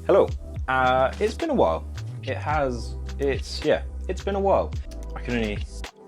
Hello. It's been a while. It's been a while. I can only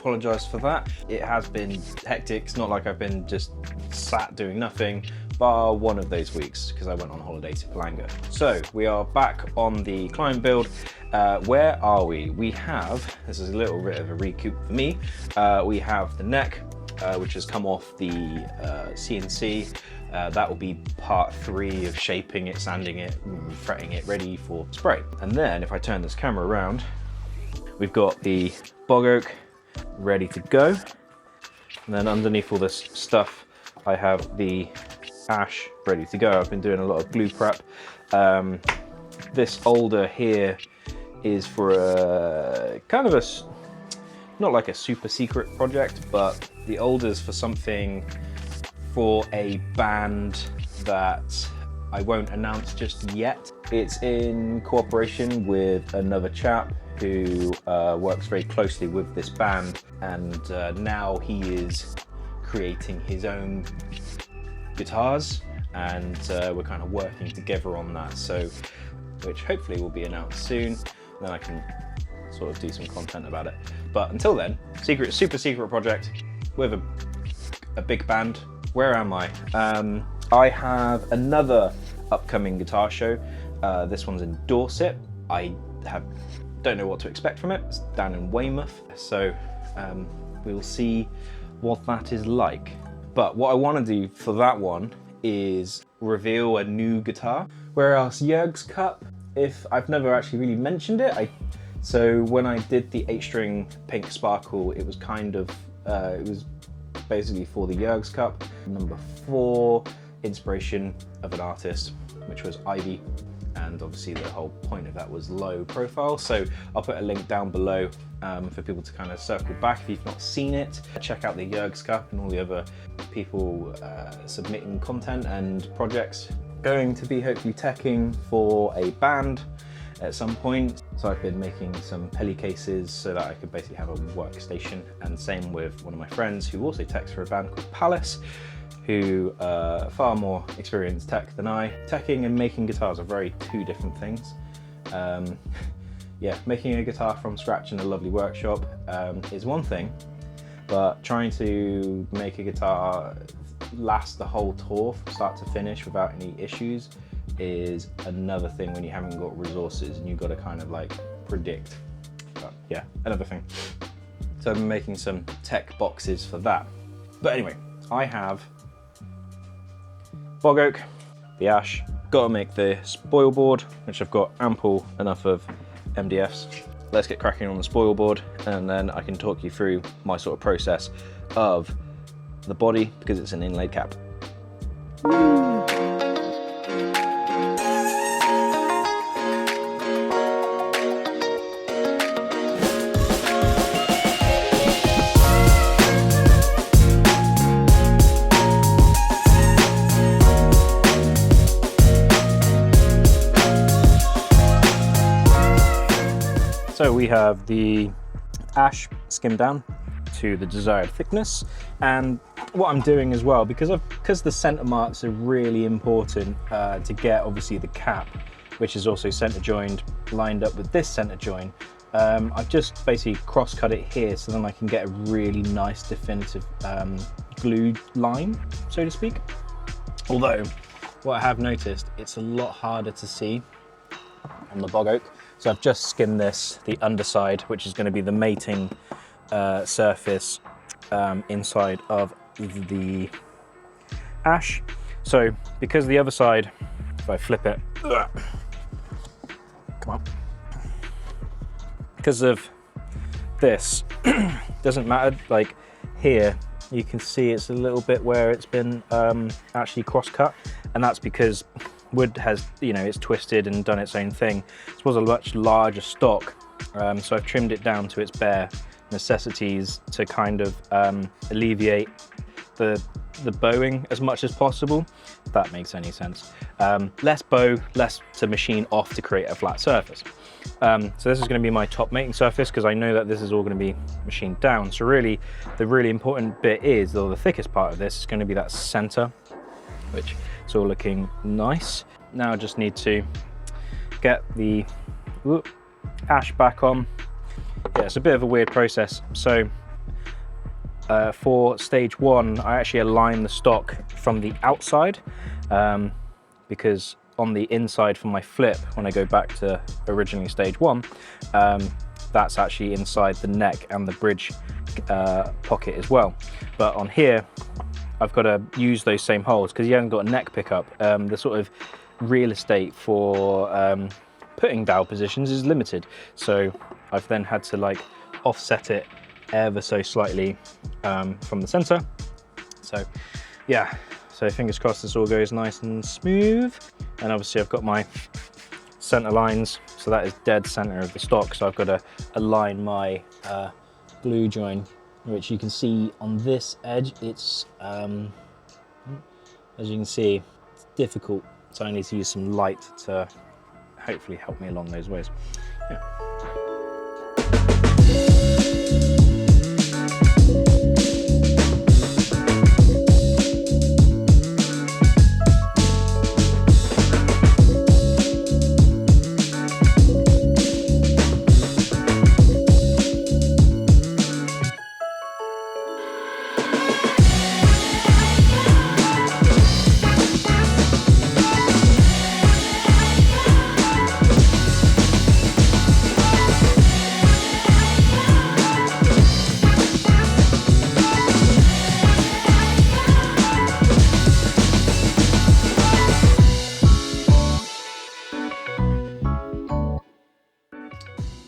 apologise for that. It has been hectic. It's not like I've been just sat doing nothing, bar one of those weeks because I went on holiday to Palanga. So we are back on the client build. Where are we? We have, this is a little bit of a recoup for me. We have the neck, which has come off the CNC. That will be part 3 of shaping it, sanding it, fretting it ready for spray. And then if I turn this camera around, we've got the bog oak ready to go. And then underneath all this stuff, I have the ash ready to go. I've been doing a lot of glue prep. This holder here is for a kind of not like a super secret project, but the holder's for something for a band that I won't announce just yet. It's in cooperation with another chap who works very closely with this band, and now he is creating his own guitars, and we're kind of working together on that, so which hopefully will be announced soon. Then I can sort of do some content about it. But until then, super secret project with a big band. Where am I? I have another upcoming guitar show. This one's in Dorset. I don't know what to expect from it. It's down in Weymouth, so we'll see what that is like. But what I want to do for that one is reveal a new guitar. Whereas Jörg's Cup, if I've never actually really mentioned it, so when I did the 8-string Pink Sparkle, it was kind of it was basically for the Jörg's Cup. Number 4, inspiration of an artist, which was Ivy, and obviously the whole point of that was low profile. So I'll put a link down below for people to kind of circle back if you've not seen it. Check out the Jörg's Cup and all the other people submitting content and projects. Going to be hopefully teching for a band at some point. So I've been making some Pelly cases so that I could basically have a workstation, and same with one of my friends who also techs for a band called Palace, who are far more experienced tech than I. Teching and making guitars are two different things. Yeah, making a guitar from scratch in a lovely workshop is one thing, but trying to make a guitar last the whole tour from start to finish without any issues is another thing when you haven't got resources and you've got to kind of like predict. But yeah, another thing. So I've been making some tech boxes for that. But anyway, I have bog oak, the ash, got to make the spoil board, which I've got ample enough of MDFs. Let's get cracking on the spoil board, and then I can talk you through my sort of process of the body, because it's an inlaid cap. So we have the ash skimmed down to the desired thickness, and what I'm doing as well, because the center marks are really important to get obviously the cap, which is also center joined, lined up with this center join. I've just basically cross cut it here so then I can get a really nice definitive glue line, so to speak. Although what I have noticed, it's a lot harder to see on the bog oak. So I've just skimmed this, the underside, which is going to be the mating surface inside of the ash. So because the other side, if I flip it, come on, because of this, doesn't matter, like here, you can see it's a little bit where it's been actually cross cut, and that's because wood has, it's twisted and done its own thing. This was a much larger stock, so I've trimmed it down to its bare necessities to kind of alleviate the bowing as much as possible, if that makes any sense. Less bow, less to machine off to create a flat surface. So this is going to be my top mating surface, because I know that this is all going to be machined down. So really, the really important bit is, or the thickest part of this, is going to be that center, which is all looking nice. Now I just need to get the ash back on. Yeah, it's a bit of a weird process. So for stage 1, I actually align the stock from the outside, because on the inside for my flip, when I go back to originally stage 1, that's actually inside the neck and the bridge pocket as well. But on here, I've got to use those same holes because you haven't got a neck pickup. The sort of real estate for putting dowel positions is limited. So I've then had to like offset it ever so slightly from the center. So yeah, so fingers crossed this all goes nice and smooth. And obviously I've got my center lines, so that is dead center of the stock. So I've got to align my glue joint, which you can see on this edge. It's as you can see, it's difficult, so I need to use some light to hopefully help me along those ways. Yeah.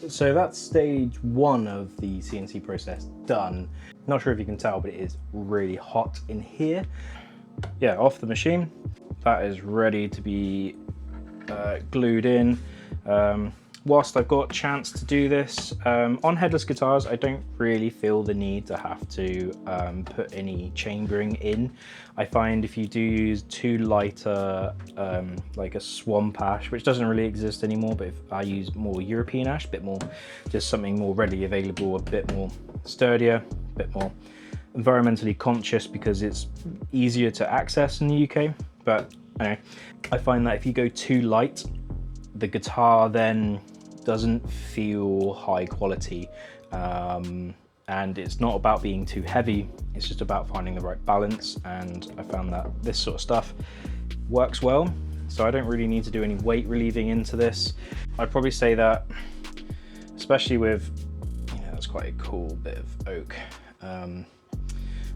So that's stage 1 of the CNC process done. Not sure if you can tell, but it is really hot in here. Yeah, off the machine. That is ready to be glued in. Whilst I've got a chance to do this, on headless guitars, I don't really feel the need to have to put any chambering in. I find if you do use too lighter, like a swamp ash, which doesn't really exist anymore, but if I use more European ash, a bit more, just something more readily available, a bit more sturdier, a bit more environmentally conscious because it's easier to access in the UK. But anyway, I find that if you go too light, the guitar then doesn't feel high quality, and it's not about being too heavy, it's just about finding the right balance. And I found that this sort of stuff works well, so I don't really need to do any weight relieving into this. I'd probably say that, especially with, you know, that's quite a cool bit of oak.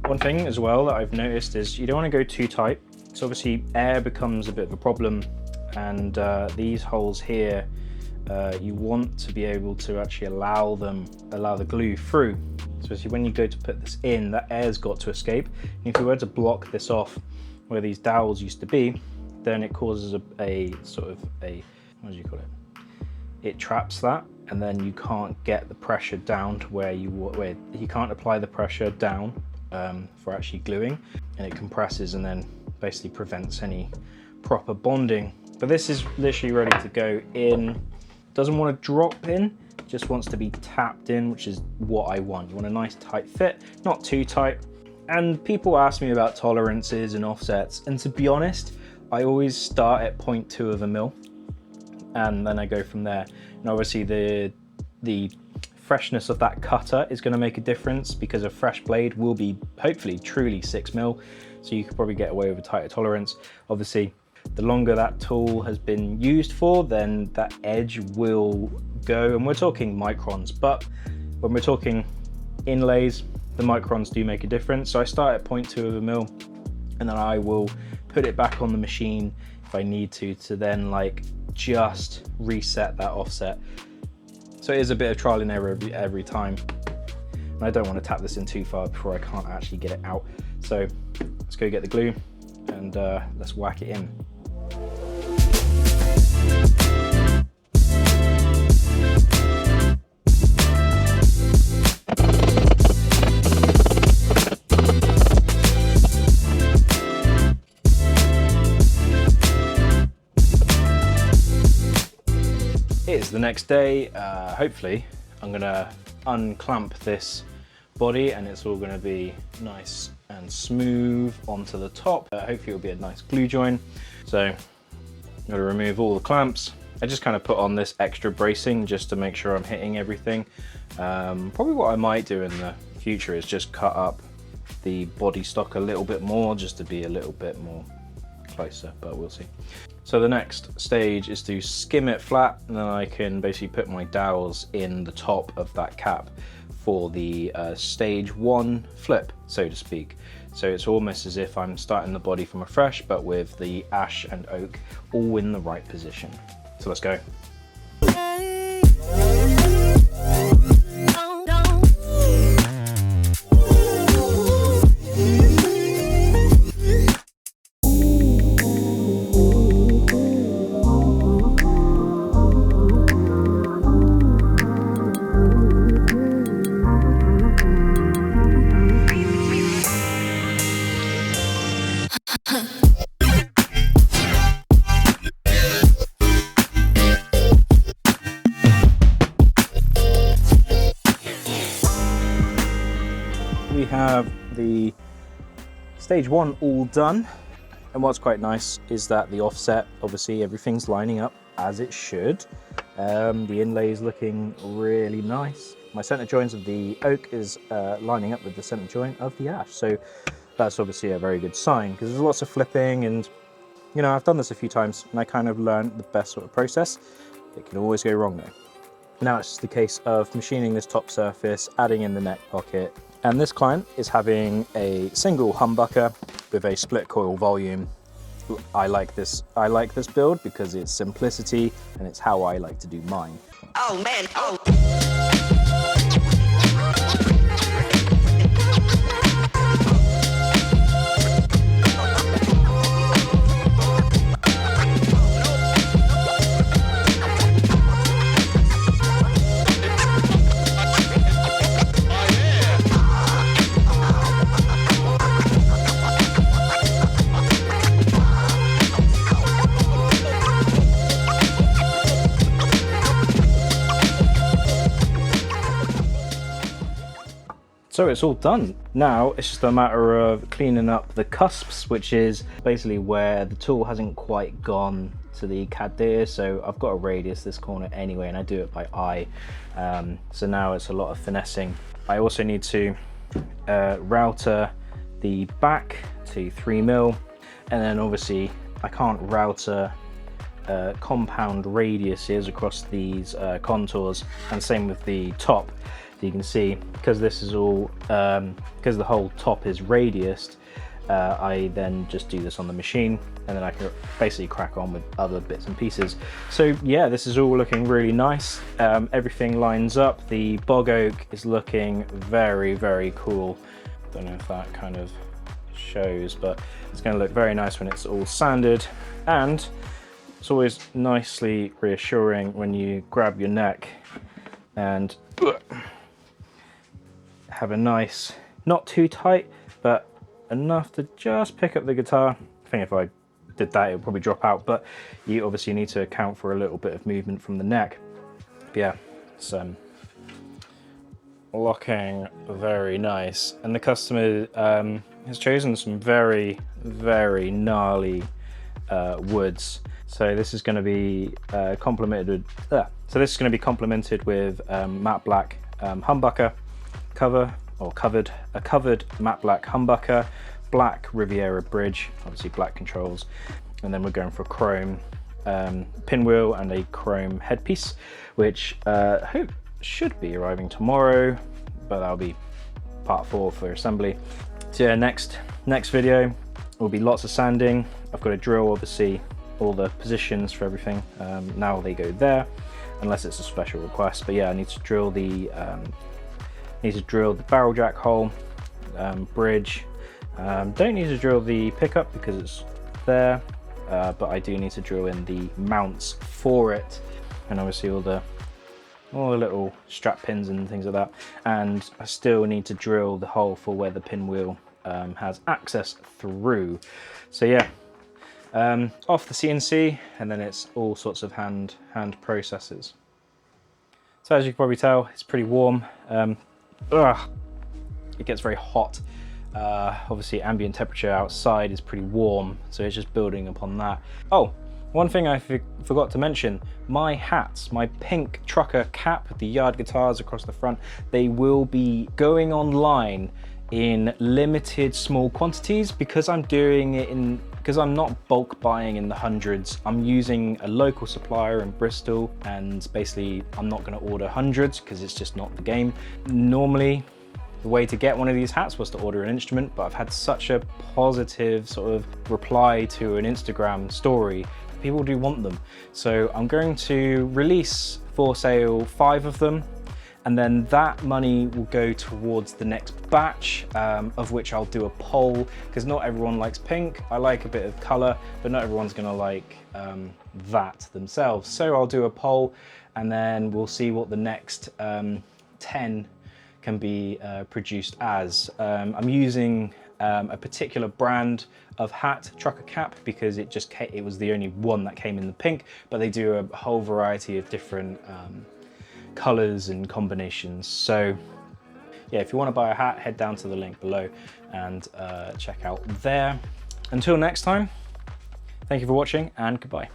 One thing as well that I've noticed is you don't want to go too tight, so obviously air becomes a bit of a problem. And these holes here, you want to be able to actually allow the glue through. Especially when you go to put this in, that air's got to escape. And if you were to block this off where these dowels used to be, then it causes a sort of a, what do you call it? It traps that, and then you can't get the pressure down to where you can't apply the pressure down for actually gluing, and it compresses and then basically prevents any proper bonding. But this is literally ready to go in. Doesn't want to drop in, just wants to be tapped in, which is what I want. You want a nice tight fit, not too tight. And people ask me about tolerances and offsets, and to be honest, I always start at 0.2 of a mil, and then I go from there. And obviously the freshness of that cutter is going to make a difference, because a fresh blade will be hopefully truly 6 mil, so you could probably get away with a tighter tolerance. Obviously, the longer that tool has been used for, then that edge will go, and we're talking microns, but when we're talking inlays, the microns do make a difference. So I start at 0.2 of a mil, and then I will put it back on the machine if I need to then like just reset that offset. So it is a bit of trial and error every time. And I don't want to tap this in too far before I can't actually get it out. So let's go get the glue and let's whack it in. It is the next day. Hopefully I'm gonna unclamp this body and it's all gonna be nice and smooth onto the top. Hopefully it'll be a nice glue join. So I'm gonna remove all the clamps I just kind of put on this extra bracing just to make sure I'm hitting everything. Probably what I might do in the future is just cut up the body stock a little bit more, just to be a little bit more closer, but we'll see. So the next stage is to skim it flat, and then I can basically put my dowels in the top of that cap for the stage 1 flip, so to speak. So it's almost as if I'm starting the body from afresh, but with the ash and oak all in the right position. So let's go. We have the stage 1 all done, and what's quite nice is that the offset, obviously everything's lining up as it should. The inlay is looking really nice. My center joints of the oak is lining up with the center joint of the ash, so that's obviously a very good sign, because there's lots of flipping, and you know, I've done this a few times and I kind of learned the best sort of process. It can always go wrong though. Now it's just the case of machining this top surface, adding in the neck pocket. And this client is having a single humbucker with a split coil volume. I like this build because it's simplicity and it's how I like to do mine. Oh man, oh. So it's all done. Now it's just a matter of cleaning up the cusps, which is basically where the tool hasn't quite gone to the CAD data. So I've got a radius this corner anyway, and I do it by eye. So now it's a lot of finessing. I also need to router the back to 3mm, and then obviously I can't router compound radiuses across these contours, and same with the top. You can see, because this is all because the whole top is radiused, I then just do this on the machine, and then I can basically crack on with other bits and pieces. So yeah, this is all looking really nice. Everything lines up. The bog oak is looking very, very cool. Don't know if that kind of shows, but it's going to look very nice when it's all sanded. And it's always nicely reassuring when you grab your neck and have a nice, not too tight, but enough to just pick up the guitar. I think if I did that, it would probably drop out, but you obviously need to account for a little bit of movement from the neck. But yeah, it's looking very nice. And the customer has chosen some very, very gnarly woods. So this is going to be complemented with matte black humbucker covered matte black humbucker, black Riviera bridge, obviously black controls, and then we're going for chrome pinwheel and a chrome headpiece, which I hope should be arriving tomorrow, but that'll be part 4 for assembly. So yeah, next video will be lots of sanding. I've got to drill obviously all the positions for everything. Now they go there, unless it's a special request. But yeah, I need to drill the barrel jack hole, bridge. Don't need to drill the pickup because it's there, but I do need to drill in the mounts for it, and obviously all the little strap pins and things like that. And I still need to drill the hole for where the pinwheel has access through. So yeah, off the CNC, and then it's all sorts of hand processes. So as you can probably tell, it's pretty warm. It gets very hot. Obviously ambient temperature outside is pretty warm, so it's just building upon that. Oh, One thing I forgot to mention, my hats, my pink trucker cap, the yard guitars across the front, they will be going online in limited small quantities because I'm doing it because I'm not bulk buying in the hundreds. I'm using a local supplier in Bristol, and basically I'm not going to order hundreds because it's just not the game. Normally, the way to get one of these hats was to order an instrument, but I've had such a positive sort of reply to an Instagram story. People do want them. So I'm going to release for sale 5 of them, and then that money will go towards the next batch, of which I'll do a poll, because not everyone likes pink. I like a bit of color, but not everyone's gonna like that themselves. So I'll do a poll, and then we'll see what the next 10 can be produced as. I'm using a particular brand of hat, trucker cap, because it was the only one that came in the pink, but they do a whole variety of different colors and combinations. So yeah, if you want to buy a hat, head down to the link below and check out there. Until next time, thank you for watching and goodbye.